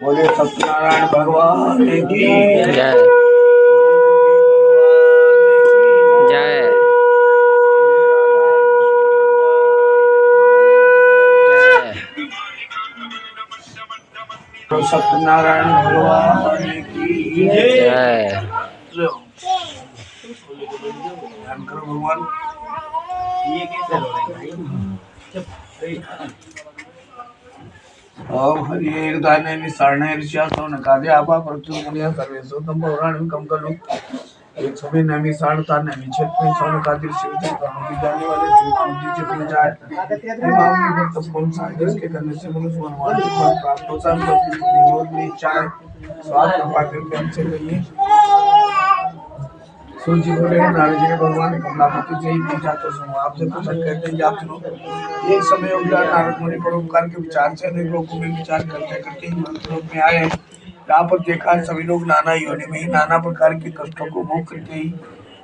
बोले सत्यनारायण भगवान की जय जय तो सत्यनारायण भगवान की जय भगवान ये कैसे हो रही ओम हरि एक दाने निसारणे ऋषिया सो नकादे आपा परचु मुनिया सर्वेशो तम पौराण कम कलु एक सभी नमी सारता नमी क्षेत्र में सोन कादिर शिव जी की जाने वाले चुनाव जी चित्र जाए इमाम की भक्त कौन सा जिसके करने से मनुष्य भगवान की फल प्राप्त होता है निरोध में चाय स्वाद कृपा के हमसे कहिए सूर्य बोले नारद जी ने भगवान कमलापति से ही पूछा तो सुनो आपसे कुछ कहते हैं आप सुनो एक समय उगला नारद मुनि परोपकार के विचार से अनेक लोगों में विचार करते करते ही लोक में आए। यहाँ पर देखा सभी लोग नाना योनि में ही नाना प्रकार के कष्टों को भोग करके ही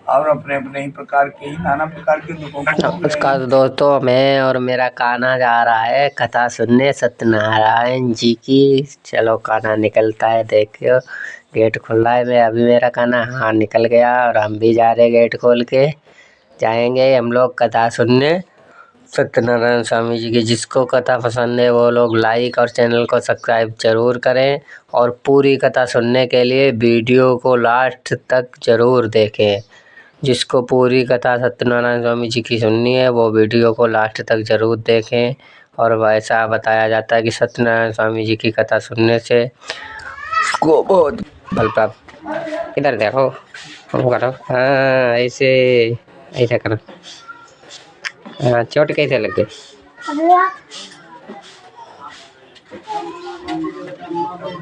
और अपने अपने ही प्रकार के ही नाना प्रकार के दुखों को नमस्कार दोस्तों, मैं और मेरा कान्हा जा रहा है कथा सुनने सत्यनारायण जी की। चलो कान्हा निकलता है, देखियो गेट खुल रहा है। मैं अभी मेरा कान्हा हाँ निकल गया और हम भी जा रहे गेट खोल के जाएंगे हम लोग कथा सुनने सत्यनारायण स्वामी जी की। जिसको कथा पसंद है वो लोग लाइक और चैनल को सब्सक्राइब जरूर करें और पूरी कथा सुनने के लिए वीडियो को लास्ट तक जरूर देखें। जिसको पूरी कथा सत्यनारायण स्वामी जी की सुननी है वो वीडियो को लास्ट तक जरूर देखें। और वैसा बताया जाता है कि सत्यनारायण स्वामी जी की कथा सुनने से को बहुत फल प्राप्त। इधर देखो करो, हाँ ऐसे ऐसा करो। हाँ चोट कैसे लग गई?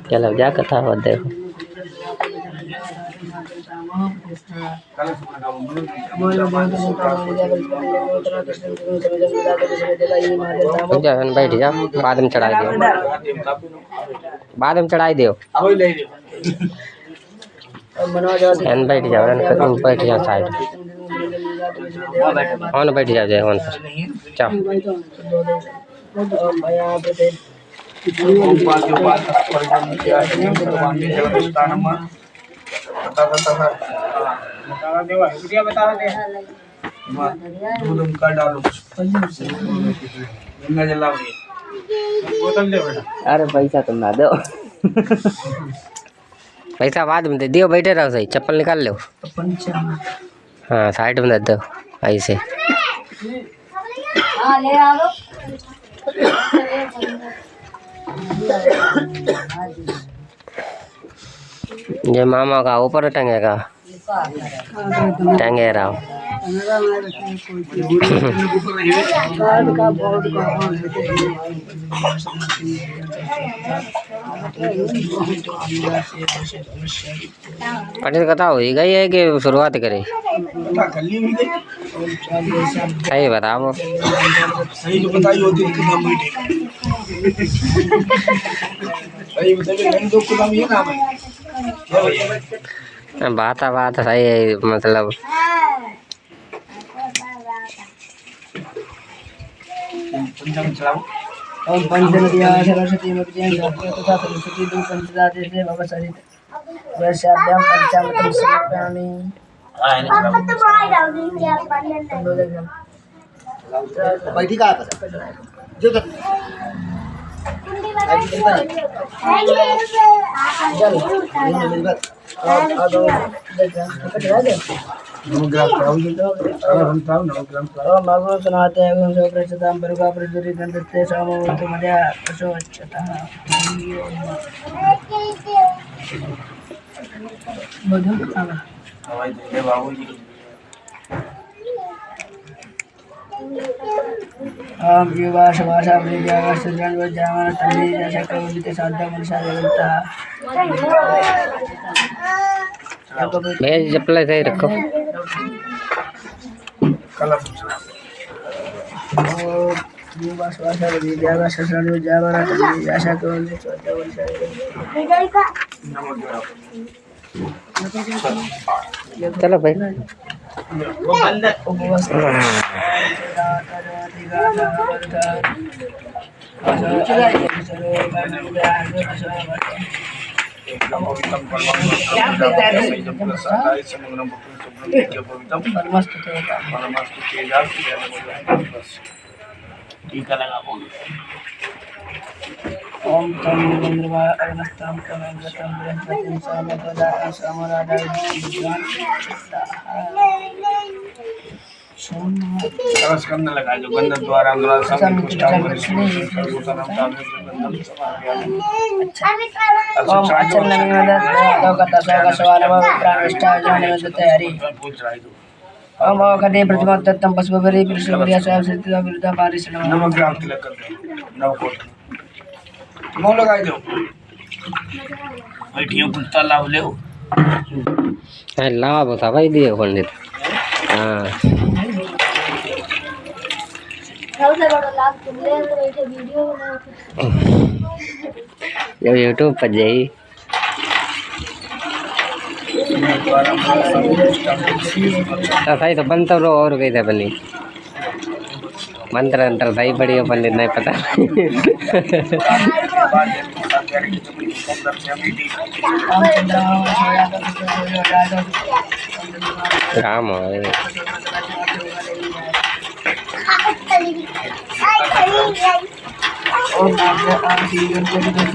चलो जा कथा और देखो। बैठ जाओ, बाद में चढ़ाई दो, बाद में चढ़ाई दो। बैठ जाओ, बैठ जाओ साइड हाँ बैठ जाओ जय वन चाओ। अरे पैसा तुम ना दो पैसा बाद में दे दियो, बैठे रहो सही। चप्पल निकाल लो, हाँ साइड में दे दो ऐसे। ये मामा का ऊपर टंगेगा, टंगे रहो। पंडित कथा हो ही गई है कि शुरुआत करे? सही बताओ, सही जो बताई होती है बात सही है मतलब। ओम पंचनदिया सरस्वती मध्य तथा सरस्वती दो पंचदाते से भवसरित वैश्याभ्याम पंचामृतम समर्पयामि। बैठी का जो तक चप्पल सही रखो। चलो भाई टीका लगा बोल। ओम तम इंद्रवा अग्नस्तम कमेंद्रतम बृहस्पतिं सामप्रदाय सामरादाय सरस करने लगा जो गंध द्वारा अंगरा सब कुछ काम कर सर्वोत्तम तामे गंधम समाप्यामि। ओम अचल नमिमदत लोकता सोगा सवालव प्राणिष्ठा जानवदते हरि। ओम अवकदे प्रतिमत्तम पशुपरि पुरुषपरिया सब सिद्धिदा विरुद्धा पारिश्रम। नमक ग्राम तिलक कर दो नवकोट मोह लगाई दो बैठियो कुत्ता लाभ ले लाभ होता भाई दिए पंडित। हाँ जब यूट्यूब पर जाई तो सही तो बनता रो और गई था बनी मंत्र अंतर सही बढ़िया पंडित नहीं पता काम हो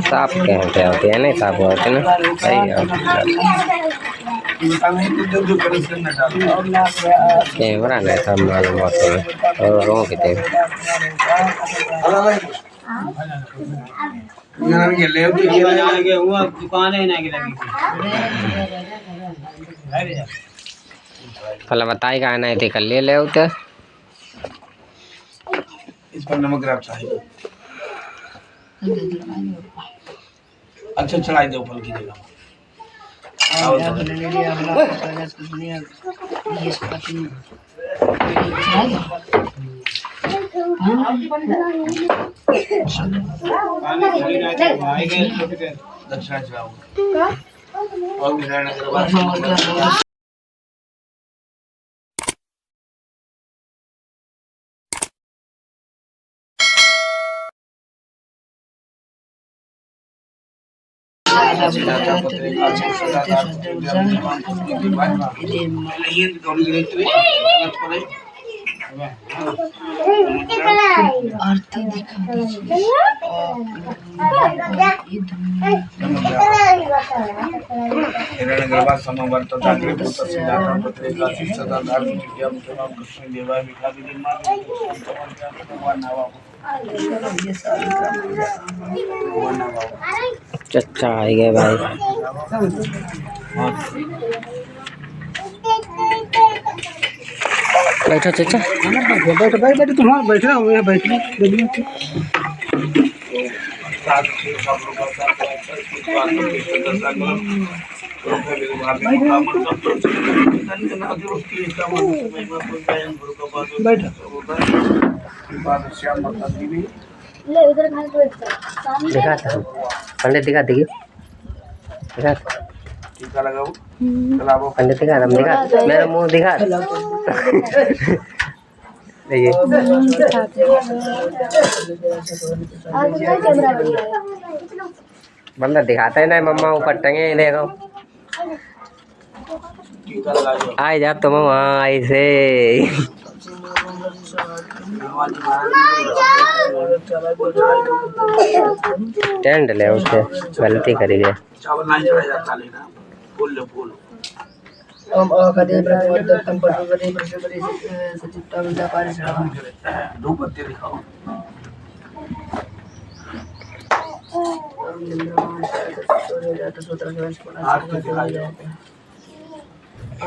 साफ कहते होते हैं नहीं साफ होते ना सही कैमरा नहीं सब मालूम होते हैं और रो के दुकान है ना की लगी भला बताई का नहीं थी कल ले उते इस पर नमक ग्राम चाहिए। अच्छा चढ़ाई दो फल की जगह दक्षिणा चढ़ाओ और नारायण आरती दिखा चचा आ गए भाई बैठो चचा बैठो बैठो तुम्हारा बैठना हुआ बैठना दिखा था पंडित दिखा दिखी दिखा टीका लगाओ चलाओ पंडित दिखा हम दिखा मेरा मुंह दिखा देखिए बंदा दिखाता है ना मम्मा ऊपर टंगे देखो टीका लगाओ आई जा तो मम्मा ऐसे टेंड ले उससे गलती करी गए चावल नहीं चढ़ाया जाता लेना फूल लो फूल ओम अकदे प्रतिमत्तम पशुपति पुरुषपरि सचित्ता विद्या पारिश्रम। दो पत्ते दिखाओ आरती दिखाई दो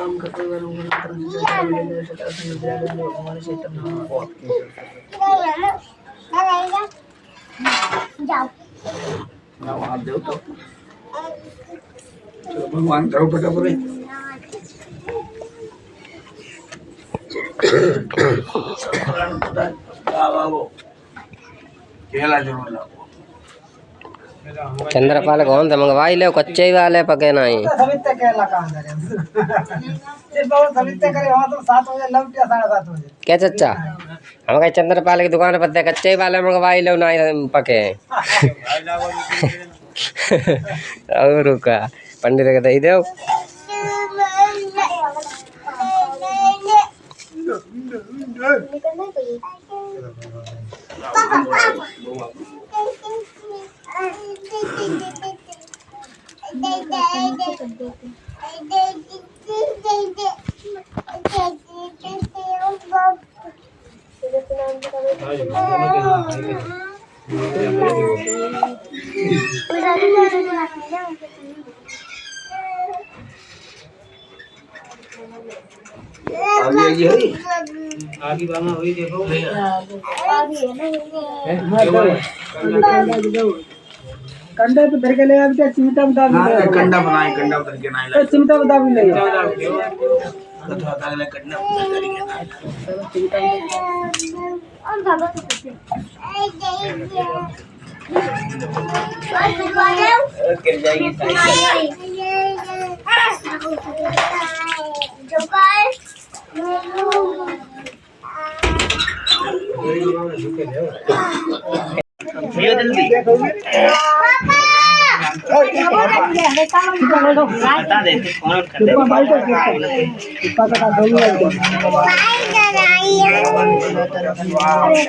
ओम कपिवरं ना वहाँ दो तो चलो भगवान करो फटाफट केला जरूर लाओ चंद्रपाल कौन थे मंगवाई ले कच्चे ही वाले पके नहीं सविता केला कहाँ करे ये बहुत सविता करे वहाँ तो 7 बजे लौट या 7:30 बजे क्या चचा हम कहे चंद्रपाल की दुकान पर थे कच्चे ही वाले मंगवाई ले नहीं पके और रुका पंडित के दे दो आगे बामा हुई देखो कंडे पे धर के ले अब क्या चिमटा बता भी कंडा बनाए कंडा उतर के ना ले चिमटा बता भी ले कथा अगले कंडा उतर के गिर जाएगी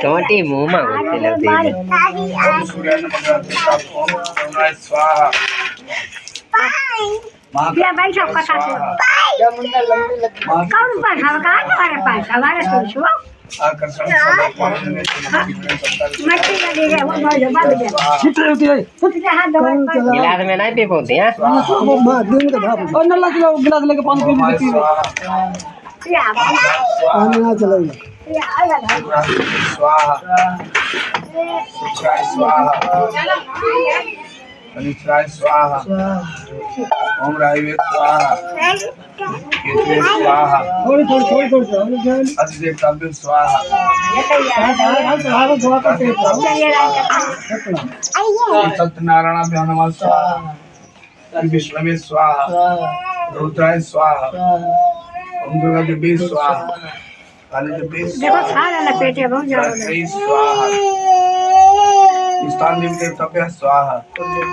टमाटी मुंह में घुसती लगती स्वाहा ये भाई सब कथा कौन पास हमारे पास हमारे सोचो आकर्षण मट्टी का दे वो भाई बात गया कुछ हाथ दवा गिलास में नहीं पी पोती हैं और नल्ला किलो गिलास लेके पानी पी या पानी ना चलेगा या आया स्वाहा स्वाहा अनिश्राय स्वाहा ओम रायवे स्वाहा केतवे स्वाहा अधिदेवताभ्यो स्वाहा सत्यनारायणाभ्यो नमः स्वाहा विष्णवे स्वाहा रुद्राय स्वाहा ओम दुर्गा देवी स्वाहा काली देवी देखो सारा लपेटे बहुत ज्यादा स्वाहा स्थान देवी देवताभ्य स्वाहा कुलदेवी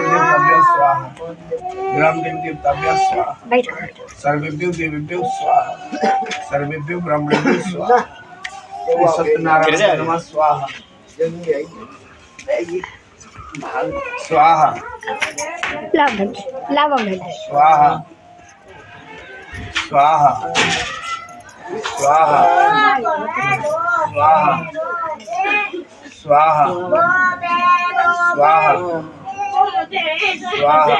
देवताभ्य स्वाहा ग्राम देवी देवताभ्य स्वाहा सर्वेभ्यो देवीभ्यो स्वाहा सर्वेभ्यो ब्राह्मणेभ्यो स्वाहा श्री सत्यनारायण नमः स्वाहा स्वाहा स्वाहा स्वाहा स्वाहा स्वाहा स्वाहा स्वाहा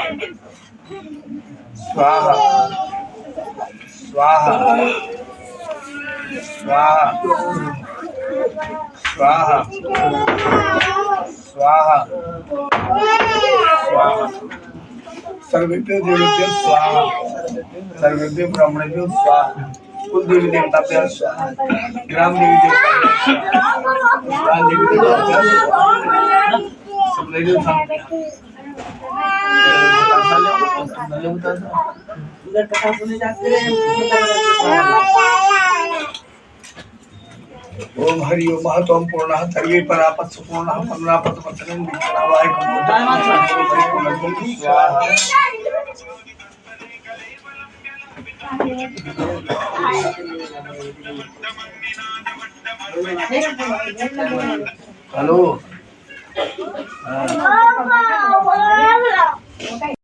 स्वाहा स्वाहा स्वाहा स्वाहा स्वाहा स्वाहा सर्वेभ्यो देवेभ्यो स्वाहा सर्वेभ्यो ब्राह्मणेभ्यो स्वाहा कुल देवी देवताभ्यो स्वाहा ग्राम देवी देवताभ्यो स्वाहा सब ले लो उधर कथा सुने जाते ओम हरि ओम महतोम पूर्णः तर्ये परापत सुपूर्णः पन्नापत वचनं विष्णवाय स्वाहा हेलो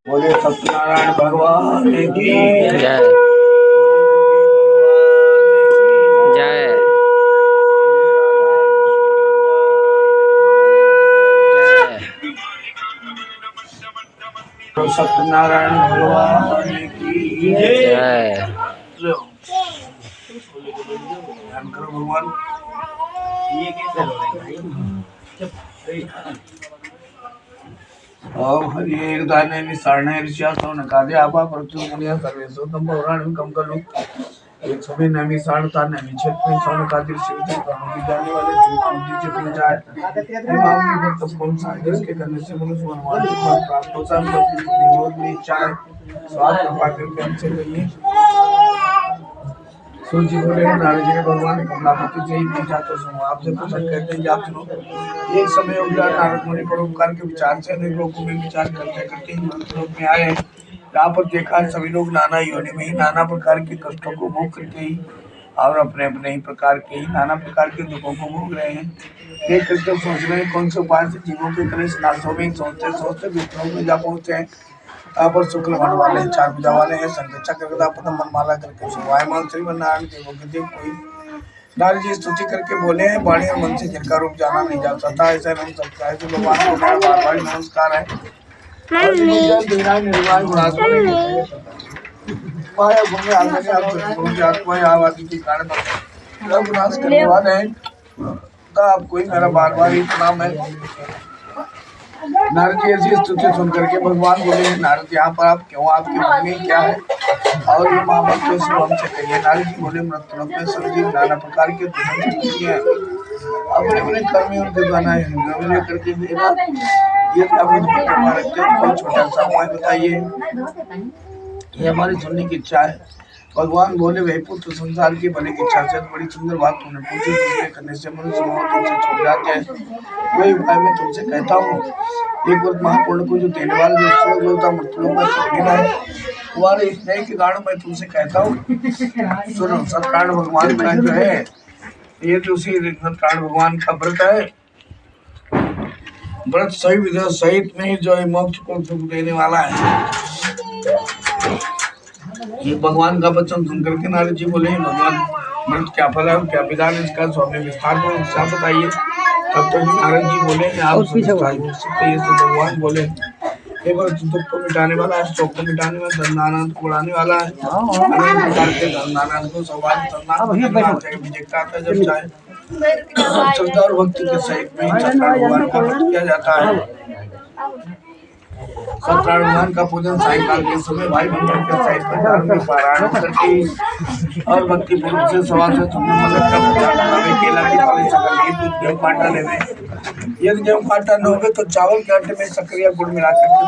बोले सत्यनारायण भगवान की जय जय सत्यनारायण भगवान की जय ध्यान करो भगवान ये कैसे हो ओम हरि एकदाने निसारणे ऋषिया सौनकादे आपा प्रचुर मुनिया सर्वेषु तम पौराणिक कम कलु 100 नमी साढ़ता नमी क्षेत्र में सोने का दृश्य प्राणों की जाने वाले चुनाव जी के जाए मामले में तब कौन सा जिसके करने से मनुष्य भगवान के पास प्राप्त होता है निरोध में चाहे स्वाद कृपा करके हमसे कहिए सूर्य बोले नारद जी ने भगवान कमलापति से ही पूछा तो सुनो आपसे कुछ कहते हैं आप सुनो। एक समय उगला नारद मुनि परोपकार के विचार से अनेक लोगों में विचार करते करते ही लोक में आए। यहाँ पर देखा सभी लोग नाना योनि में ही नाना प्रकार के कष्टों को भोग करके ही और अपने अपने ही प्रकार के ही नाना प्रकार के दुखों को भोग रहे हैं। देख करके सोच रहे हैं कौन से उपाय से जीवों के कलेश नाशों में सोचते सोचते विष्णु में जा पहुंचे हैं। यहाँ पर शुक्ल मन वाले चार पूजा वाले हैं संघ चक्र गदा पद्म मनमाला करके शिवायमान श्रीमन्नारायण देवों के देव कोई नारद जी स्तुति करके बोले हैं वाणी और मन से जिनका रूप जाना नहीं जा सकता ऐसा नहीं सकता है। तो भगवान को मेरा बार बार नमस्कार है। माया घूमे आगे आप आत्मा आवादी के कारण विनाश करने वाले हैं। तो आपको ही मेरा बार बार ही प्रणाम है। नारद जी ऐसी स्तुति सुन करके भगवान बोले नारद यहाँ पर आप क्यों आपके मन में क्या है और ये महामत कैसे हमसे कहिए। नारद जी बोले मृत्यु में सभी नाना प्रकार के हैं अपने अपने कर्मी उनके द्वारा लेकर के ये कोई छोटा सा उपाय बताइए ये हमारी सुनने की इच्छा है। भगवान बोले वही पुत्र संसार की भले की इच्छा से बड़ी सुंदर बात तुमने पूछी जिसके करने से मनुष्य तुमसे छूट जाते हैं। वही उपाय मैं तुमसे कहता हूँ। एक बार महापूर्ण को जो देने वाला जो होता मृत्यु में तुम्हारे स्नेह के कारण मैं तुमसे कहता हूँ। सुनो सत्यनारायण भगवान का जो है ये जो सत्यनारायण भगवान का व्रत है व्रत सही विधा सहित में जो है मोक्ष को सुख देने वाला है। ये भगवान का वचन सुन करके नारद जी बोले भगवान व्रत क्या फल है क्या विधान इसका स्वामी विस्तार में उत्साह बताइए। तब तो नारद जी बोले आप भगवान बोले एक बार दुख को मिटाने वाला है शोक को मिटाने वाला धनानंद को बढ़ाने वाला है अनेक प्रकार के धनानंद को सौभाग्य विजेता था जब चाहे श्रद्धा और भक्ति के सहित में भगवान का व्रत किया जाता है। सत्यनारायण भगवान का पूजन सायंकाल के समय भाई बंधन के सहित पंडाल में पारायण करके और भक्ति पूर्व से सवा से मदद का पूजा करने केला की फली सकल दूध गेहूं काटा लेवे। यदि गेहूं काटा न होवे तो चावल के आटे में शक्कर या गुड़ मिला करके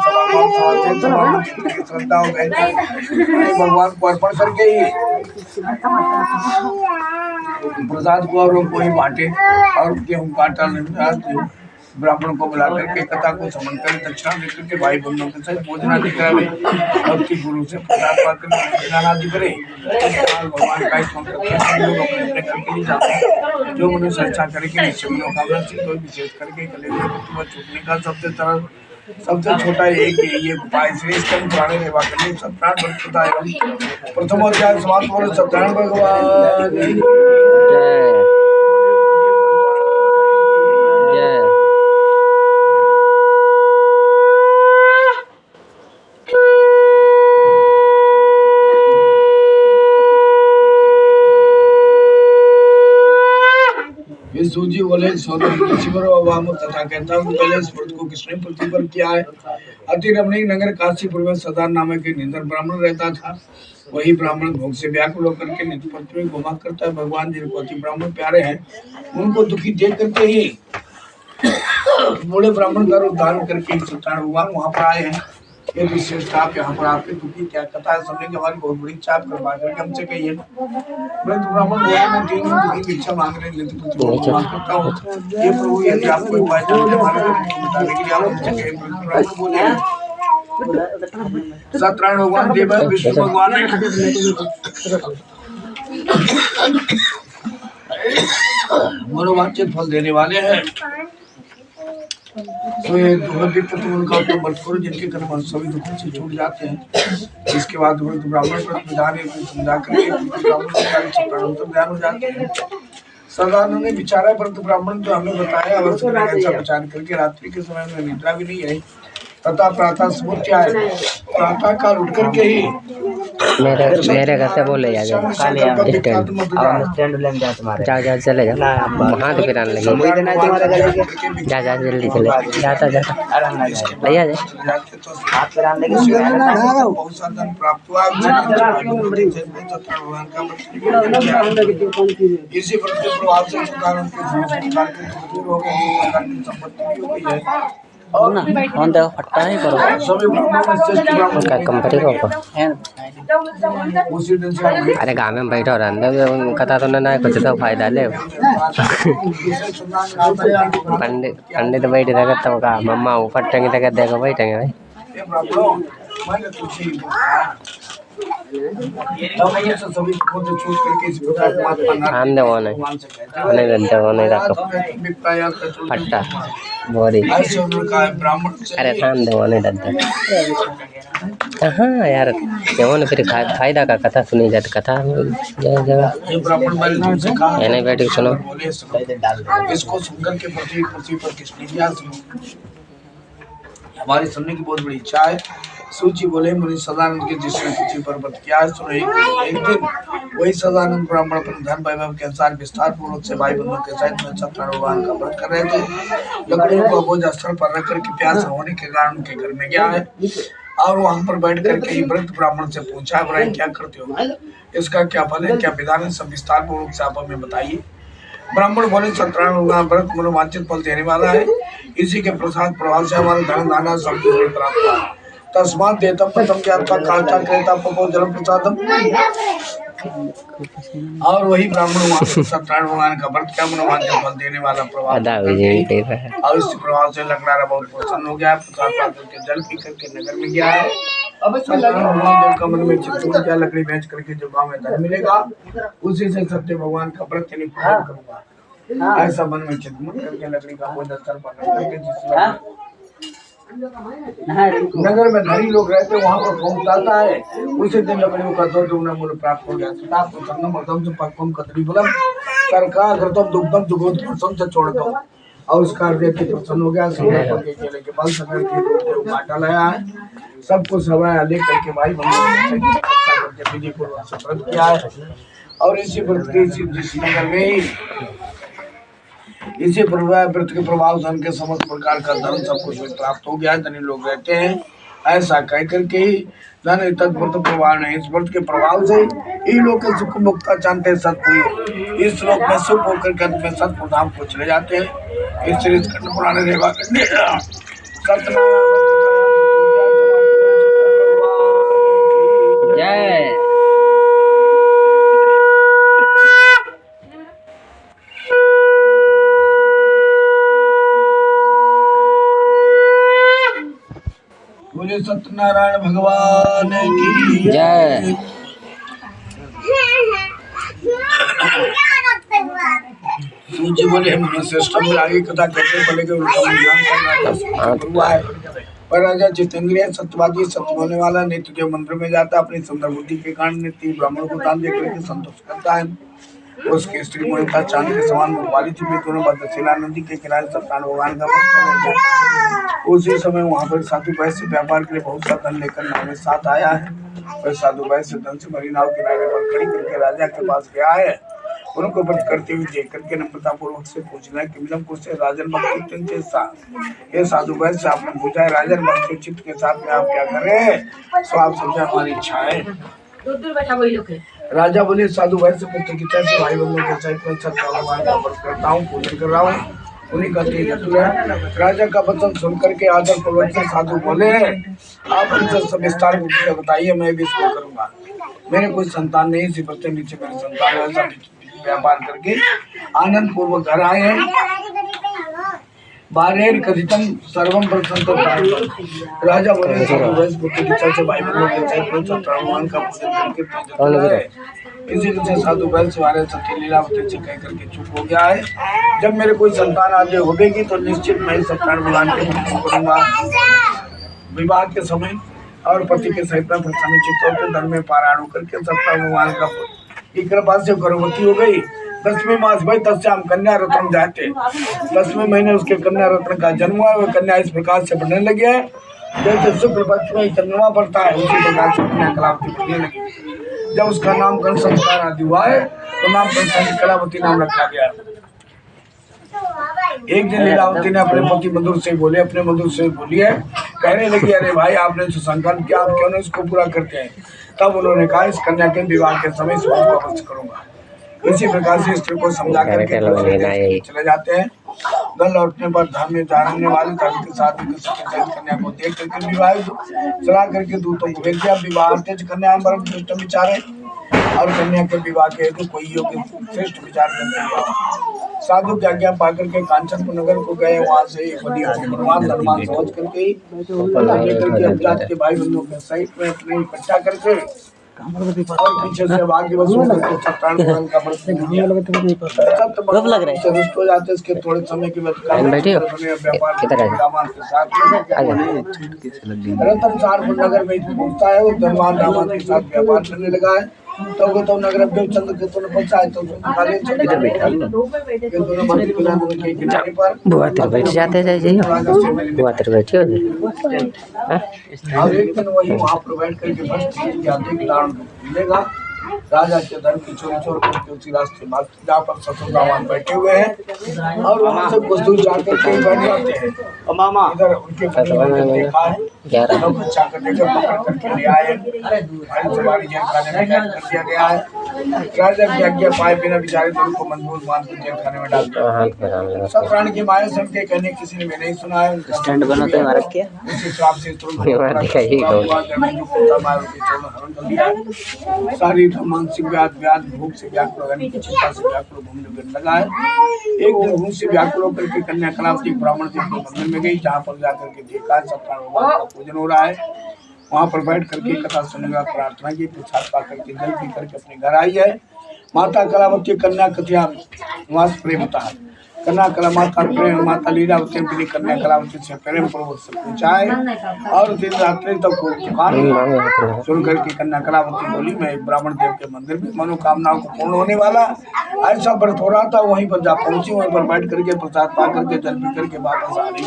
श्रद्धा हो गए भगवान को अर्पण करके ही प्रसाद को और कोई बांटे और गेहूं काटा ब्राह्मण को बुला करके कथा को समन कर दक्षिणा देकर के भाई बंधुओं के साथ भोजन आदि करावे भक्ति गुरु से प्रसाद पाकर दान आदि करे। भगवान का हम लोग अपने अपने घर के लिए जाते हैं। जो मनुष्य अच्छा करेंगे सभी लोग तो विशेष करके छूटने का सबसे छोटा एक ये उपाय श्रेष्ठ पुराने सेवा करने सत्यनारायण व्रत होता है। प्रथम अध्याय समाप्त बोले सत्यनारायण भगवान सूजी बोले तथा कहता हूँ पहले इस व्रत को किसने प्रतिबंध किया है। अति रमणीय नगर काशीपुर में सदा नामक एक निंदर ब्राह्मण रहता था। वही ब्राह्मण भोग से व्याकुल होकर के नित्य पत्र में घुमा करता है। भगवान जिनको अति ब्राह्मण प्यारे हैं उनको दुखी देख करके ही बूढ़े ब्राह्मण का रूप धारण करके सत्यनारायण भगवान वहाँ पर आए हैं। ये विशेषता आप यहाँ पर आपके दुखी क्या कथा है सुनने के हमारी बहुत बड़ी इच्छा करवा करके हमसे कहिए। ब्राह्मण बोले मैं 3 दिन दुखी भिक्षा मांग रहे करता हूँ ये प्रभु यदि आप कोई उपाय जानते हमारे बताने के लिए आप हमसे कहिए। ब्राह्मण बोले सत्यनारायण भगवान देव विष्णु भगवान मनोवांछित फल देने वाले हैं। तो ये उनका व्रत करो जिनके कर्म सभी दुखों से छूट जाते हैं। इसके बाद ब्राह्मण विधान समझा कर ज्ञान हो जाते हैं। सरदारों ने विचारा परंतु ब्राह्मण जो हमें बताया अवश्य अच्छा विचार करके रात्रि के समय में निद्रा भी नहीं आई तथा प्रातः स्मृत्या है प्रातः काल उठ करके ही मेरे घर से बोले जा स्टैंड जा चले जा हाथ फिराने लगे जा जल्दी चले जाता भैया बहुत सा धन प्राप्त हुआ। इसी व्रत के प्रभाव से कारण के दूर हो गए, संपत्ति भी हो गई है। और फटका नहीं करो सभी ब्राह्मणों में श्रेष्ठ ब्राह्मण कंपनी को उसी दिन से अरे गाँव में बैठो रहा कथा तो ना कुछ तो फायदा ले पंडित बैठे थे तब का मम्मा ऊपर टंगे थे देखो बैठेंगे भाई ये ब्राह्मणों मैंने तुझे सभी को छूट करके इस प्रकार ध्यान दे वो नहीं घंटे वो नहीं रखो फट्टा बोरी ब्राह्मण अरे ध्यान दे वो नहीं डरते हाँ यार क्यों ना फिर फायदा का कथा सुनी जाती कथा जगह ये नहीं बैठी सुनो इसको सुनकर के पृथ्वी पर किसने दिया हमारी सुनने की बहुत बड़ी इच्छा है। सूची बोले मुनि सदानंद के जिसने पृथ्वी पर व्रत किया सुनो एक दिन वही सदानंद ब्राह्मण अपने धन वैभव के अनुसार विस्तार पूर्वक से भाई बंधुओं के साथ में सत्यनारायण भगवान का व्रत कर रहे थे। लकड़ियों को बोझ स्थल पर रख करके प्यास होने के कारण उनके घर में गया है और वहां पर बैठ करके व्रत ब्राह्मण से पूछा भाई क्या करते हो, इसका क्या फल है, क्या विधान है, सब विस्तार पूर्वक से आप हमें बताइए। ब्राह्मण बोले सत्यनारायण भगवान व्रत मनोवांछित फल देने वाला है, इसी के प्रसाद प्रभाव से हमारा धन दाना सब कुछ प्राप्त हुआ। तस्मात् देतम प्रथम ज्ञात्वा कालता क्रेता पपो जल प्रसादम। और वही ब्राह्मण वहां सत्यनारायण भगवान का व्रत क्या मनोवांछित फल देने वाला प्रभाव और इस प्रभाव से लकड़ारा बहुत प्रसन्न हो गया। प्रसाद प्राप्त करके जल पी करके नगर में गया है। अब भगवान का मन में चित्त हो गया लकड़ी बेच करके जो गाँव में धन मिलेगा उसी से सत्य भगवान का व्रत पूरा करूंगा। ऐसा मन में चित्त करके लकड़ी का बोझ स्थल पर रख करके जिसमें नगर में धनी लोग रहते वहाँ पर पहुँचाता है। उसी दिन लकड़ियों का दो दुगना मूल्य प्राप्त हो गया। दुग्धम दुग्धोत्तम से छोड़ दो और उसका प्रसन्न हो गया। केले के बल सकर के काटा लाया है, सब कुछ सवाया लेकर के भाई विधि पूर्वक से व्रत किया है। और इसी व्रत के नगर में ही इसी व्रत के प्रभाव धन के समस्त प्रकार का धन सब कुछ प्राप्त हो गया। धनी लोग रहते हैं ऐसा कह करके ही धन तत्व्रत प्रभाव नहीं। इस व्रत के प्रभाव से ये लोग सुख मुक्ता जानते सतपुरी इस लोक में सुख होकर के अंत में सतपुर धाम को चले जाते हैं। इस श्री स्कंद पुराण रेवा करने जय बोले सत्यनारायण भगवान की जय। सूची बोले श्रेष्ठ में आगे कथा करते बोले के उल्टा है। पर राजा जितेंद्रिय सत्यवादी सत्य बोलने वाला नित्य के मंदिर में जाता अपनी सुंदर बुद्धि के कारण नित्य ब्राह्मण को दान देकर के संतोष करता है। उसकी स्त्री मोहिता चांदी के समान मुखवाली थी। दोनों भद्रशिला नदी के किनारे सत्यनारायण भगवान का व्रत कर रहे थे। उसी समय वहाँ पर साधु वैश्य व्यापार के लिए बहुत सा धन लेकर नाव में साथ आया है। वह साधु वैश्य धन से भरी नाव किनारे पर खड़ी करके राजा के पास गया है। उनको व्रत करते हुए देख करके नम्रता पूर्वक से पूछना कि राजन भक्ति ये साधु वैश्य आपने पूछा है राजन भक्ति चित्त के साथ में आप क्या करें, तो आप समझे हमारी इच्छा है। राजा बोले साधु वैश्य पुत्र की तरह से भाई बंधुओं के सहित में सत्यनारायण का व्रत करता हूँ, पूजन कर रहा हूँ। उन्हीं का राजा का वचन सुन करके आदर पूर्वक से साधु बोले आप उनसे सब विस्तार से बताइए, मैं भी इसको करूंगा। मेरे कोई संतान नहीं, इसी पर नीचे मेरे संतान ऐसा व्यापार करके आनंद पूर्वक घर आए हैं। बारेर कथितम सर्वम प्रसन्न राजा बोले साधु वैश्य पुत्र की तरह से भाई बंधुओं के सहित भगवान का पूजन करके इसी से साधु वैश्य वाले सत्य लीलावती से कह करके चुप हो गया है। जब मेरे कोई संतान आगे होगी तो निश्चित मैं सत्यनारायण भगवान के पूजन करूंगा। विवाह के समय और पति के सहित में प्रसन्न चित्त होकर धर्म में पारायण होकर के सत्यनारायण भगवान का की कृपा से गर्भवती हो गई। 10वें मास भाई तस्याम कन्या रत्न जाते 10वें महीने उसके कन्या रत्न का जन्म हुआ। वह कन्या इस प्रकार से बढ़ने लगे जैसे शुक्ल पक्ष में चंद्रमा पड़ता है उसी प्रकार से कन्या कलावती पढ़ने लगी। जब उसका नामकरण संस्कार आदि हुआ है तो नामकरण संस्कार कलावती नाम रखा गया। एक दिन लीलावती ने अपने पति मधुर से बोले, अपने मधुर से बोली है, कहने लगी अरे भाई आपने जो संकल्प किया आप क्यों नहीं इसको पूरा करते हैं। तब उन्होंने कहा इस कन्या के विवाह के समय स्वयं को अवश्य करूंगा। इसी प्रकार से स्त्री को समझा करके चले जाते हैं। घर लौटने पर धर्म में जानने वाले धर्म के साथ कन्या को देख करके विवाह चला करके दूतों को भेज दिया। विवाह कन्या विचारे और कन्या के विवाह के हेतु कोई योग्य श्रेष्ठ विचार करते साधु की आज्ञा पा करके कांचनपुर नगर को गए। वहाँ से एक बढ़िया धनवान समझ करके अपजात के भाई बंधुओं के सहित में अपने इकट्ठा करके और पीछे से भाग्य वसूल करके सत्यानारायण का व्रत रुष्ट हो जाते। इसके थोड़े समय के व्यापार दामाद के साथ रतन सारपुर नगर में पहुंचता है। वो धनवान दामाद के साथ व्यापार करने लगा है। तो गौतम नगर चंद्र के तो पहुंचा है तो इधर बैठा किनारे पर बुआ तेरे बैठ जाते जाइए बुआ तेरे बैठी हो और एक दिन वही वहाँ पर बैठ करके बस मिलेगा। राजा के धन की चोरी चोर करके उसी रास्ते जहाँ पर ससुर दामाद बैठे हुए हैं और वहाँ से कुछ दूर जाकर के बैठ जाते हैं। मामा इधर उनके देखा है बच्चा को लेकर पकड़ करके ले आए। सवारी जेल खाने में कैद कर दिया गया है। राजा की आज्ञा पाए बिना बेचारे तो उनको मंजूर मान कर जेल खाने में डाल दिया। सब प्राणी की माया से उनके कहने किसी ने नहीं सुना है। स्टैंड बनाते हैं मारा क्या उसी श्राप से सारी मानसिक व्याध भूख से व्याकुल चिंता से व्याकुल घूमने लगा है। एक दिन भूख से व्याकुल होकर के कन्या कलावती ब्राह्मण देव के मंदिर में गई जहाँ पर जाकर के देखा सत्यनारायण भगवान का पूजन हो रहा है। वहाँ पर बैठ करके कथा सुनने प्रार्थना की प्रसाद पा करके जल पी करके अपने घर आई है। माता कलावती कन्या कथिया निवास प्रेम होता है। कन्या कला माता प्रेम माता लीलावती अपनी कन्या कलावती से प्रेम पूर्वक से पूछाए और दिन रात्रि तक सुन करके कन्या कलावती बोली मैं ब्राह्मण देव के मंदिर में मनोकामनाओं को पूर्ण होने वाला ऐसा व्रत हो रहा था। वहीं पर जा पहुंची वहीं पर बैठ करके प्रसाद पा करके जल पी करके वापस आ रही।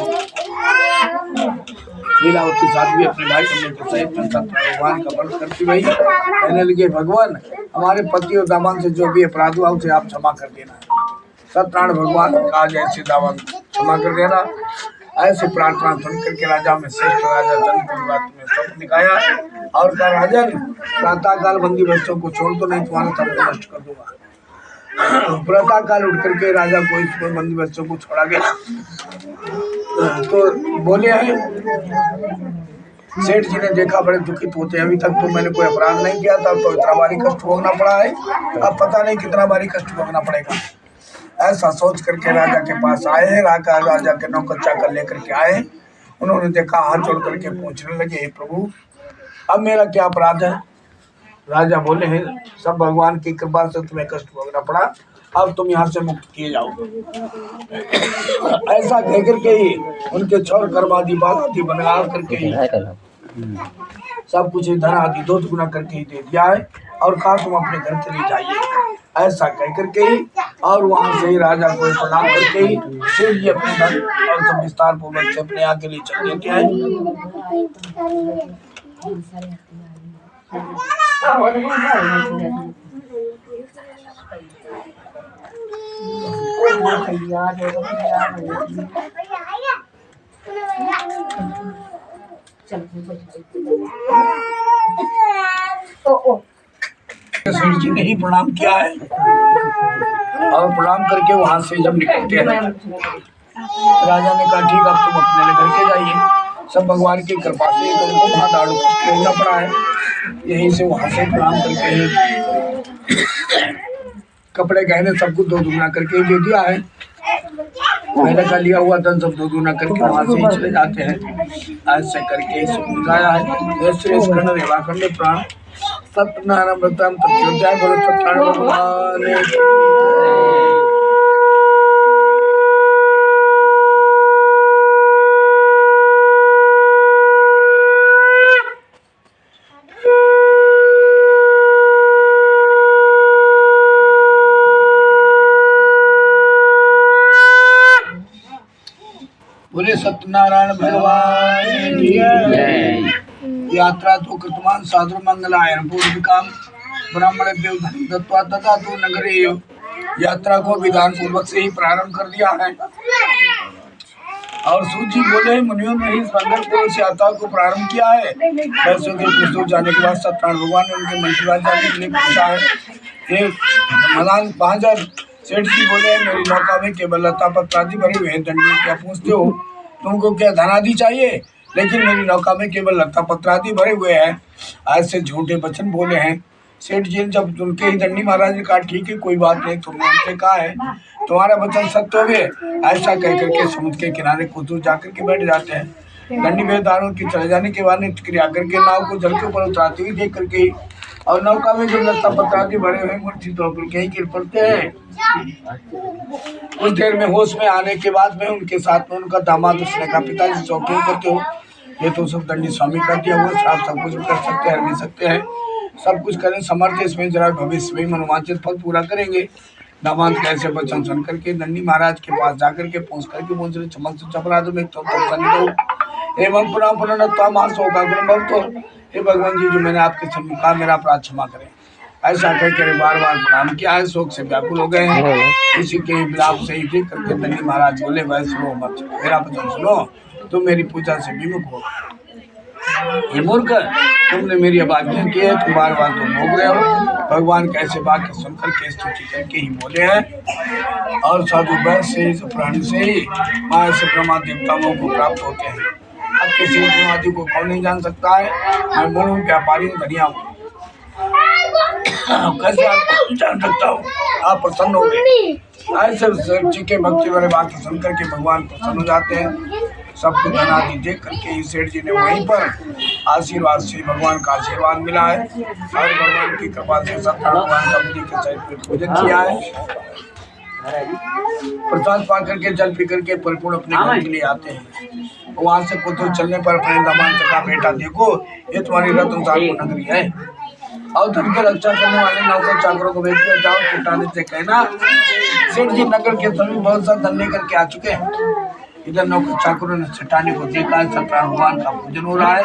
लीलावती साध्वी अपने भाई के सहित भगवान का व्रत करती रही। कहने लगे भगवान हमारे पति और दामाद से जो भी अपराध हुआ उसे आप क्षमा कर देना। सत्यनारायण भगवान का जैसे दामाद क्षमा कर देना। ऐसी प्रार्थना सुन करके राजा में श्रेष्ठ राजा चंद्र की बात में सब निकाया और कहा राजन प्रातः काल बंदी बच्चों को छोड़ तो नहीं तुम्हारा सब नष्ट कर दूंगा। प्रातः काल उठ करके राजा को इस बंदी बच्चों को छोड़ा गया तो बोले हैं सेठ जी ने देखा बड़े दुखित होते हैं। अभी तक तो मैंने कोई अपराध नहीं किया था तो इतना भारी कष्ट भोगना पड़ा है। अब पता नहीं कितना भारी कष्ट भोगना पड़ेगा। ऐसा सोच करके राजा के पास आए। राजा के नौकर चाकर लेकर के आए। उन्होंने देखा हाथ जोड़ करके पूछने लगे हे प्रभु अब मेरा क्या अपराध है। राजा बोले हैं सब भगवान की कृपा से तुम्हें कष्ट भोगना पड़ा अब तुम यहाँ से मुक्त किए जाओ। ऐसा कह करके ही उनके छोर कर्मादि बाल आदि बना करके ही सब कुछ धन आदि 2 गुना करके ही दे दिया है और कहा तुम अपने घर चले जाइए। ऐसा कह करके ही और वहां से ही राजा को प्रणाम करके ही शिव जी अपने धन और सब विस्तार पूर्वक से अपने यहाँ के लिए चल देते हैं। सेठ जी ने ही प्रणाम किया है और प्रणाम करके वहां से जब निकलते हैं राजा ने कहा ठीक अब तुम अपने घर के जाइए। सब भगवान की कृपा से तुमको वहाँ दारू कष्ट भोगना पड़ा है। यहीं से वहां से प्रणाम करके कपड़े गहने सब कुछ 2 गुना करके दे दिया है। पहले का लिया हुआ धन सब 2 गुना करके वहां से ही चले जाते हैं। ऐसे करके सब बुझाया है। ऐसे खंड प्राण सत्यनारायण व्रतम प्रत्योदय बोलो सत्यनारायण भगवान बोले सत्यनारायण भगवान की जय। यात्रा तो कृतमान साधु मंगलायन पूर्व काम ब्राह्मण देव धन दत्वा तथा तो नगरे यात्रा को विधान पूर्वक से ही प्रारंभ कर दिया है। और सूची बोले मुनियों ने इस संघर्ष को इस यात्रा को प्रारंभ किया है। वैसे तो कुछ दूर जाने के बाद सत्यनारायण भगवान ने उनके मन की बात जानने के लिए पूछा है। मदान महाजन सेठ जी बोले मेरी नौका में केवल लता पत्रादि भरे हुए हैं, दंडी क्या पूछते हो? तुमको क्या धनादि चाहिए? लेकिन मेरी नौका में केवल लता पत्रादि भरे हुए हैं। ऐसे झूठे वचन बोले हैं। सेठ जी जब उनके ही दंडी महाराज ने कहा ठीक है कोई बात नहीं, तुमने उनसे कहा है तुम्हारा वचन सत्य हो गए। ऐसा कह करके समुद्र के किनारे कुछ दूर जाकर के बैठ जाते हैं। दंडी वेदारों की चले जाने के बाद क्रिया करके नाव को जल के ऊपर उतराते हुए देख करके और नौका में जो लता पत्रादि भरे हुए मूर्छित होकर के ही गिर पड़ते हैं। कुछ देर में होश में आने के बाद में उनके साथ में उनका दामाद उसने कहा पिताजी चौकी करते हो? ये तो सब दंडी स्वामी का दिया हुआ, आप सब कुछ कर सकते हैं, भी सकते हैं, सब कुछ करें समर्थ इसमें जरा भविष्य में मनोवांछित फल पूरा करेंगे। दामाद कैसे वचन सुन करके दंडी महाराज के पास जाकर के पहुंच करके बोल रहे चमक से चपरा दो मैं तो एवं पुनः पुनः मास होगा तो हे भगवान जी जो मैंने आपके सम्मुख कहा मेरा अपराध क्षमा करें। ऐसा कहकर बार बार प्रणाम किया है। शोक से व्याकुल हो गए हैं। इसी के विलाप से ही देख करके दंडी महाराज बोले वह सुनो मत, मेरा वचन सुनो, तुम मेरी पूजा से विमुख हो। ये मूर्ख तुमने मेरी आवाज़ की है, तुम बार बार तुम भोग रहे हो। भगवान कैसे वाक्य सुनकर के स्तुति करके ही बोले हैं। और साधु वैश्य से इस प्राणी से ही माया से ब्रह्मा देवताओं को प्राप्त होते हैं। अब किसी आदि को कौन नहीं जान सकता है। मैं मूल व्यापारी हूँ, धनिया हूँ, कैसे आप जान सकता हूँ? आप प्रसन्न हो गए। ऐसे जी के भक्ति वाले वाक्य सुन करके भगवान प्रसन्न हो जाते हैं। सब कुछ धनादि देख करके ही सेठ जी ने वहीं पर आशीर्वाद से भगवान का आशीर्वाद मिला है और भगवान की कृपा से सत्यनारायण भगवान का बुद्धि के सहित में पूजन किया है। प्रसाद पा करके जल पी करके परिपूर्ण अपने घर के लिए आते हैं। वहां से कुछ चलने पर अपने दामाद से कहा बेटा देखो ये तुम्हारी रत्नसार नगरी है और धन की रक्षा करने वाले नौकर चाकरों को भेज कर जाओ, छुटाने से कहना सेठ जी नगर के सभी बहुत सा धन लेकर के आ चुके हैं। इधर नौकर चाकरों ने छटाने को देखा है, सत्यनारायण भगवान का पूजन हो रहा है।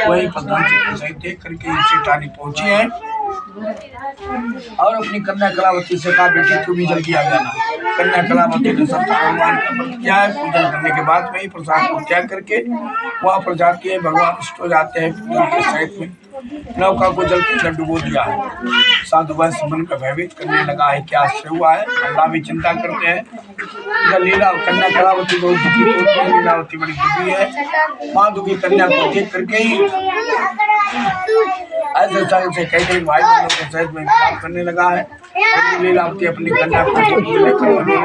वही प्रधान से सही देख करके छटानी पहुंची है और अपनी कन्या कलावती से कहा बेटी तू भी जल्दी आ जाना। कन्या कलावती ने सत्यनारायण भगवान का व्रत किया है। पूजन करने के बाद में ही प्रसाद को त्याग करके वहाँ पर जाती है। भगवान इष्ट हो जाते हैं। पूजन के साइड में नौका को जल के डुबो दिया है। साधु वैश्य मन में भयभीत करने लगा है क्या आश्चर्य हुआ है। अल्लाह भी चिंता करते हैं। लीला कन्या कलावती बहुत दुखी होती है। लीलावती बड़ी दुखी है। माँ दुखी कन्या को देख करके ही ऐसे से कई भाई बहनों के सहित में विलाप करने लगा है। लीलावती अपनी कन्या को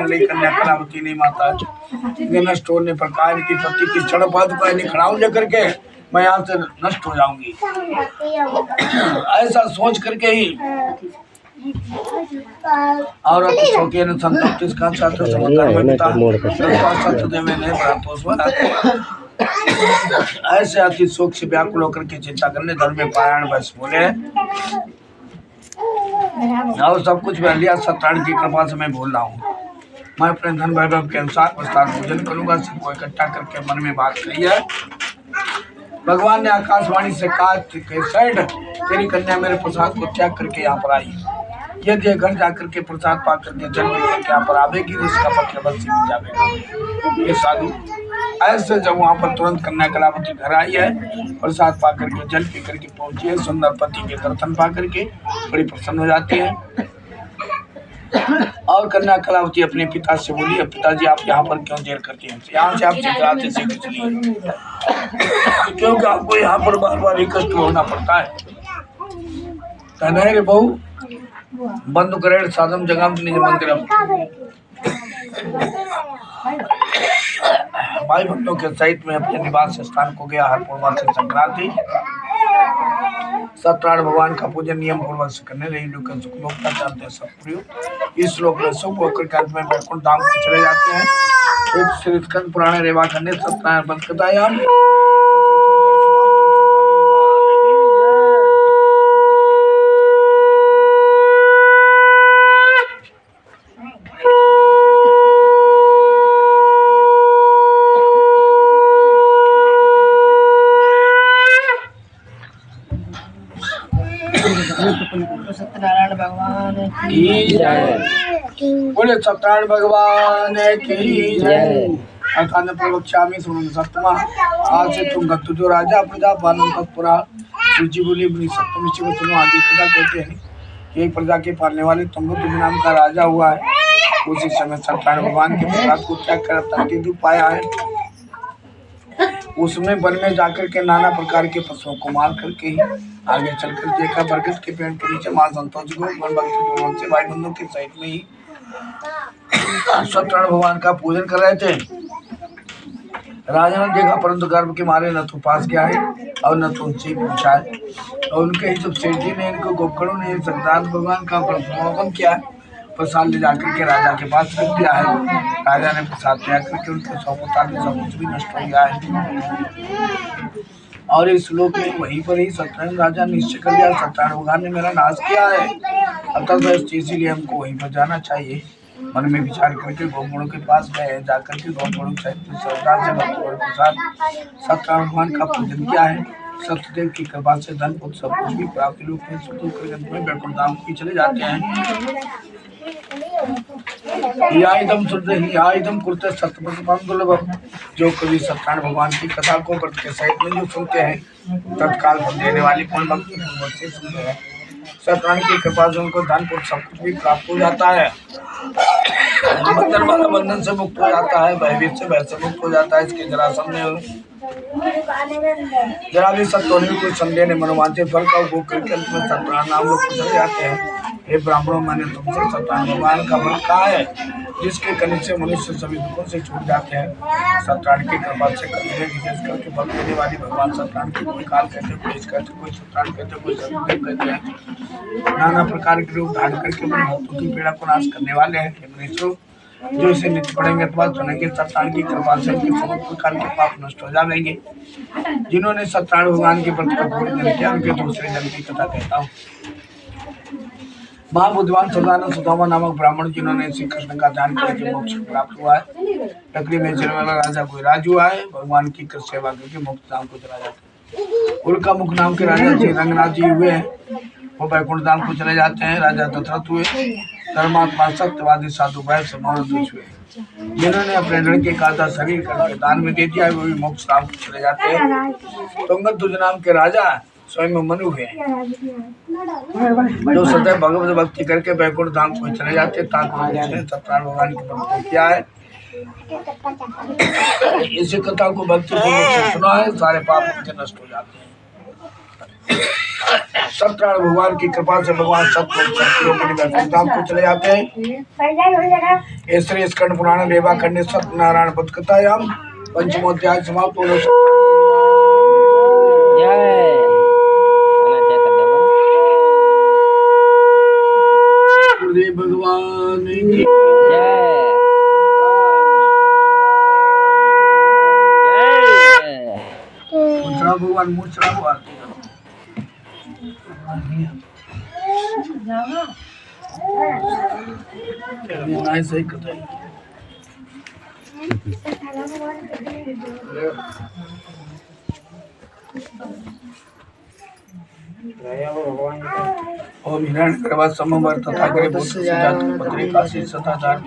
लेकर कन्या कलावती नहीं माता नष्ट होने पर कहा कि पति की क्षण पद को खड़ाऊ लेकर के मैं यहाँ से नष्ट हो जाऊंगी। ऐसा सोच करके ही औरत शौकीन संतप्त इसका छात्र ऐसे अति शोक से व्याकुल होकर के चिंता करने धर्म में पारायण बस बोले और सब कुछ मैं लिया। सत्यनारायण की कृपा से मैं बोल रहा हूँ। मैं अपने धन वैभव के अनुसार प्रसाद पूजन करूंगा। सबको इकट्ठा करके मन में बात कही है। भगवान ने आकाशवाणी से कहा सेठ तेरी कन्या मेरे प्रसाद को त्याग करके यहाँ पर आई। यदि घर जाकर के प्रसाद पा करके जल पी करके यहाँ पर आवेगी इसका पत्र बस मिल जाएगा। ये साधु ऐसे जब वहाँ पर तुरंत कन्या कलावती घर आई है। प्रसाद पा करके जल पी करके पहुंची है। सुंदर पति के दर्शन पा करके बड़ी प्रसन्न हो जाती है। और कन्या कलावती अपने पिता से बोली पिताजी आप यहाँ पर क्यों देर करते हैं? यहाँ से आप शीघ्र से चलिए क्योंकि आपको यहाँ पर बार बार कष्ट होना पड़ता है। कहना है रे बहू बंधु करेड़ साधम जगम निज मंदिर भाई बंधुओं के सहित में अपने निवास स्थान को गया। हर पूर्णिमा से संक्रांति सत्यनारायण भगवान का पूजन नियम पूर्वक से करने रही लोग सुख लोकता चाहते हैं। सब प्रिय इस श्लोक में शुभ होकर के अंत में वैकुंठ धाम को चले जाते हैं। एक श्री स्कंद पुराण रेवा करने सत्यनारायण बंद कथायाम सत्यनारायण भगवान की जय। बोले सत्यनारायण भगवान की जय। अर्थात प्रवक्ष्यामि सुमन सप्तमा। आज से तुम गत्तुजो राजा प्रजा पालन तत्पुरा सूची बोली अपनी सप्तमी शिव तुम आदि कथा कहते हैं। एक प्रजा के पालने वाले तुंगदुज नाम का राजा हुआ है। उसी समय सत्यनारायण भगवान के प्रसाद को त्याग कर तंके दुख पाया है। उसमें वन में जाकर के नाना प्रकार के पशुओं को मार करके ही आगे चलकर देखा बरगद के पेड़ के नीचे मां संतोष को वन भक्त से भाई बंधु के साइड में ही सत्यनारायण भगवान का पूजन कर रहे थे। राजा ने देखा परंतु गर्भ के मारे न तो पास गया है और न तो उनसे पूछा है। और उनके ही जब सेठ जी ने इनको गोपकड़ों ने सत्यनारायण भगवान का प्रसाद किया है, प्रसाद ले जाकर के राजा के पास रख दिया है। राजा ने प्रसाद त्याग करके उनके सब कुछ भी नष्ट हो गया है। और इस श्लोक में वहीं पर ही सत्यनारायण राजा ने निश्चय कर दिया सत्यनारायण भगवान ने मेरा नाश किया है, अतः इसीलिए हमको वहीं पर जाना चाहिए। मन में विचार करके गोपगणों के पास गए। जाकर के गोपगणों के साथ सत्यनारायण भगवान का पूजन किया है। सत्यदेव की कृपा से धन पुत्र सब कुछ भी प्राप्ति रूप में सुख में वैकुंठ धाम को चले जाते हैं। याइदम शुद्ध ही याइदम कुर्ते सत्यपति दुर्लभ। जो कभी सत्यनारायण भगवान की कथा को व्रत के सहित में जो सुनते हैं तत्काल फल देने वाली पूर्ण भक्ति पूर्वक से सुनते हैं। सत्यनारायण की कृपा से उनको धन पुत्र सब कुछ भी प्राप्त हो जाता है। बंधन वाला बंधन से मुक्त हो जाता है, भयभीत से भय से मुक्त हो जाता है। इसके जरा भी सत्य होने में कोई संदेह नहीं। मनोवांछित फल का उपभोग करके अंत में सत्यनारायण नाम लोग चले जाते हैं। हे ब्राह्मणों, मैंने तुमसे सत्यनारायण भगवान का व्रत कहा है, जिसके करने से मनुष्य सभी दुखों से छूट जाते हैं। सत्यनारायण की कृपा से कभी विशेष करके फल देने वाली भगवान सत्यनारायण की कोई काल कहते, कोई इस कहते, कोई सत्यनारायण कहते, कोई सत्यदेव कहते हैं। नाना प्रकार के रूप धारण करके अपने भक्तों की पीड़ा को नाश करने वाले हैं। हे मनुष्यों, जो इसे नित्य पढ़ेंगे अथवा सुनेंगे सत्यनारायण की कृपा से उनके समस्त प्रकार के पाप नष्ट हो जाएंगे। जिन्होंने सत्यनारायण भगवान के व्रत का पूर्ण किया उनके दूसरे जन्म की कथा कहता हूँ। महाबुद्धिमान सदानंद सुदामा नामक ब्राह्मण जिन्होंने श्री कृष्ण का ध्यान करके मोक्ष प्राप्त हुआ है। लकड़ी में चलने वाला राजा कोई राज हुआ है। भगवान की कृष्ण सेवा करके मोक्ष धाम को चला जाता है। उल्का मुख नाम के राजा जी रंगनाथ जी हुए हैं, वो वैकुंठ धाम को चले जाते हैं। राजा दशरथ हुए, धर्मात्मा सत्यवादी साधु भाई समारोह हुए, जिन्होंने अपने लड़के का आधा शरीर करके दान में दे दिया है, वो भी मोक्ष धाम को चले जाते हैं। तुंगदुज नाम के राजा स्वयं मनु हुए, जो सदैव भगवत भक्ति करके वैकुंठ धाम को चले जाते। सत्यनारायण भगवान की भक्ति किया है, इस कथा को भक्ति पूर्वक से सुना है, सारे पाप उनके नष्ट हो जाते हैं। सत्यनारायण भगवान की कृपा से भगवान वैकुंठ धाम को चले जाते हैं। ऐसे स्कंद पुराण रेवा खंड सत्यनारायण पद कथायाम पंचमोध्याय समाप्त हो। भगवान की भगवान मूर्छा हुआ सही कथा है। ओम हिरण्य गर्भ समवर तथा ग्रे पत्रिकासी सदाचार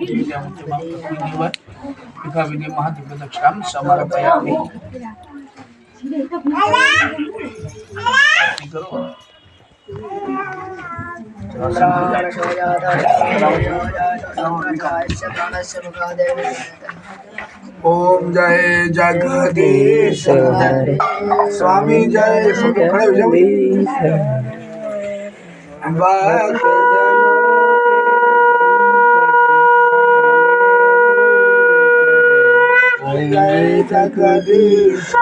पिता विधि महादिव्य दक्षाम समर्पयामि। ओम जय जगदीश स्वामी जय जय जगदीश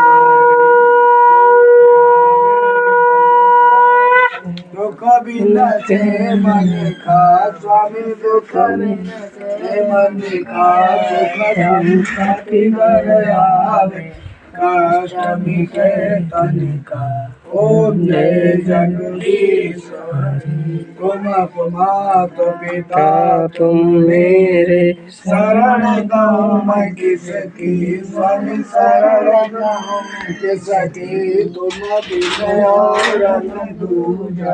दुख बिनसे मन का स्वामी दुख बिनसे मन का सुख शांति कर आवे कष्ट मिटे तन का। ओम जय जगदीश तुम मात पिता तुम मेरे शरण गाँव मैं किसकी स्वामी शरण गाँव मैं किसकी तुम विजय और न दूजा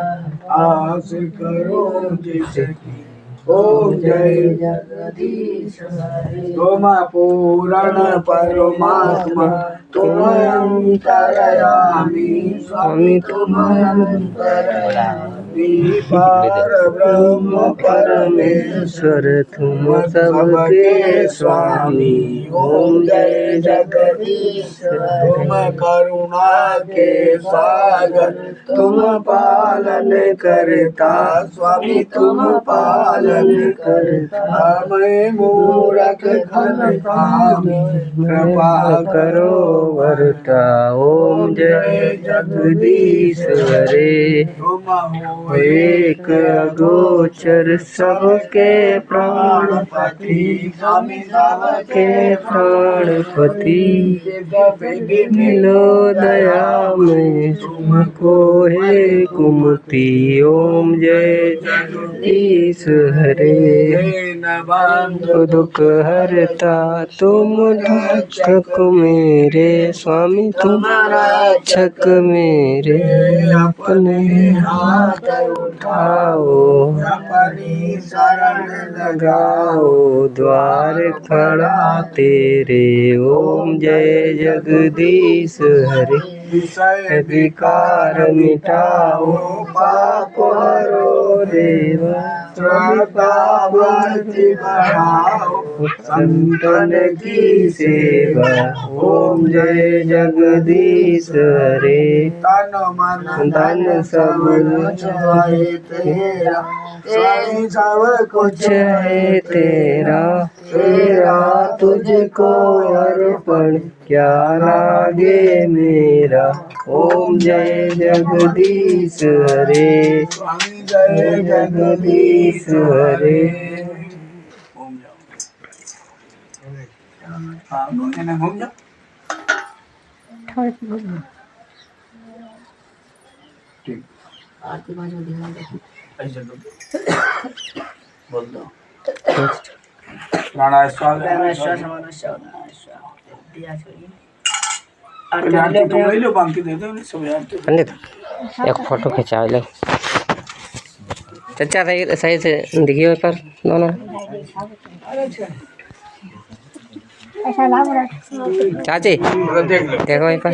आस करो जिसकी ओम जय जगदीश तुम पूर्ण परमात्मा तुम अंतर्यामी स्वामी तुम अंतर्यामी पार ब्रह्म परमेश्वर तुम सबके स्वामी ओम जय जगदीश तुम करुणा के सागर तुम पालन करता स्वामी तुम पालन करता मैं मूरख घन कामी कृपा करो वर्ता ओम जय जगदीश हरे तुम हो एक अगोचर सबके प्राणपति स्वामी सबके प्राणपति प्राणपति मिलो दया में तुमको हे कुमति ओम जय जगदीश हरे दुख हरता तुम रक्षक मेरे स्वामी तुम रक्षक मेरे अपने हाथ उठाओ अपनी शरण लगाओ द्वार खड़ा तेरे ओम जय जगदीश हरे विषय विकार मिटाओ पाप हरो देवा श्रद्धा भक्ति बढ़ाओ संतन की सेवा ओम जय जगदीश हरे तन मन धन सब कुछ है तेरा स्वामी सब कुछ कुछ है तेरा तेरा तुझको अर्पण क्या लागे मेरा ओम जय जगदीश हरे स्वामी जय जगदीश हरे घूम जाओ हाँ घूम जाओ ठीक ऐसे बोल दो प्राणायाम तुम ले लो बाकी दे दो सब यार पंडित एक फोटो खिंचा ले चचा सही सही से दिखिए पर दोनों चाची देख लो देखो वहीं पर